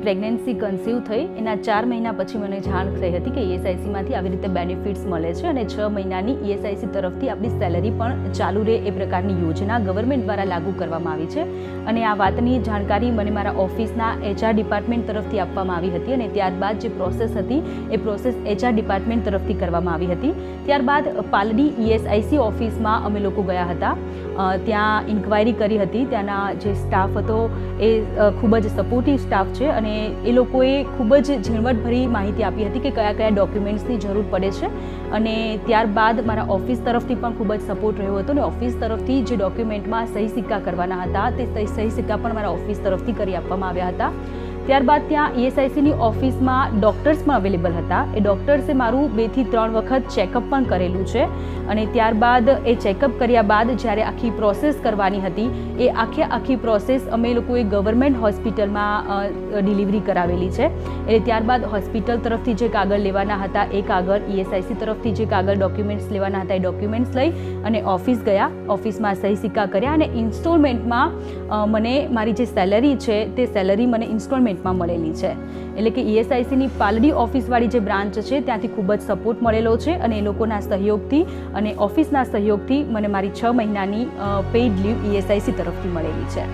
Pregnancy conceive થઈ એના 4 મહિના પછી મને જાણ થઈ હતી કે ESICમાંથી આવી રીતે બેનિફિટ્સ મળે છે અને 6 મહિનાની ESIC તરફથી આપણી સેલરી પણ ચાલુ રહે એ પ્રકારની યોજના ગવર્મેન્ટ દ્વારા લાગુ કરવામાં આવી છે. અને આ વાતની જાણકારી મને મારા ઓફિસના HR ડિપાર્ટમેન્ટ તરફથી આપવામાં આવી હતી અને ત્યારબાદ જે પ્રોસેસ હતી એ પ્રોસેસ HR ડિપાર્ટમેન્ટ તરફથી કરવામાં આવી હતી. ત્યારબાદ પાલડી ESIC ઓફિસમાં અમે લોકો ગયા હતા. ત્યાં ઇન્ક્વાયરી કરી હતી. ત્યાંના જે સ્ટાફ હતો એ ખૂબ જ સપોર્ટિવ સ્ટાફ છે અને એ લોકોએ ખૂબ જ ઝીણવટભરી માહિતી આપી હતી કે કયા કયા ડોક્યુમેન્ટ્સની જરૂર પડે છે અને ત્યારબાદ મારા ઓફિસ તરફથી પણ ખૂબ જ સપોર્ટ રહ્યો હતો અને ઓફિસ તરફથી જે ડોક્યુમેન્ટમાં સહી સિક્કા કરવાના હતા તે સહી સિક્કા પણ મારા ઓફિસ તરફથી કરી આપવામાં આવ્યા હતા. ત્યારબાદ ત્યાં ESICની ઓફિસમાં ડૉક્ટર્સ પણ અવેલેબલ હતા. એ ડૉક્ટર્સે મારું 2 થી 3 વખત ચેકઅપ પણ કરેલું છે અને ત્યારબાદ એ ચેકઅપ કર્યા બાદ જ્યારે આખી પ્રોસેસ કરવાની હતી એ આખી પ્રોસેસ અમે લોકોએ ગવર્મેન્ટ હોસ્પિટલમાં ડિલિવરી કરાવેલી છે. એટલે ત્યારબાદ હોસ્પિટલ તરફથી જે કાગળ લેવાના હતા એ કાગળ, ESIC તરફથી જે કાગળ ડોક્યુમેન્ટ્સ લેવાના હતા એ ડોક્યુમેન્ટ્સ લઈ અને ઓફિસ ગયા. ઓફિસમાં સહી સિક્કા કર્યા અને ઇન્સ્ટોલમેન્ટમાં મને મારી જે સેલરી છે તે સેલરી મને ઇન્સ્ટોલમેન્ટમાં મળેલી છે. એટલે કે ESICની પાલડી ઓફિસવાળી જે બ્રાન્ચ છે ત્યાંથી ખૂબ જ સપોર્ટ મળેલો છે અને એ લોકોના સહયોગથી અને ઓફિસના સહયોગથી મને મારી 6 મહિનાની પેઇડ લીવ ESIC તરફથી મળેલી છે.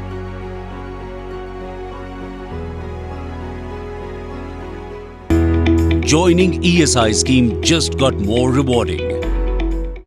Joining ESI scheme just got more rewarding.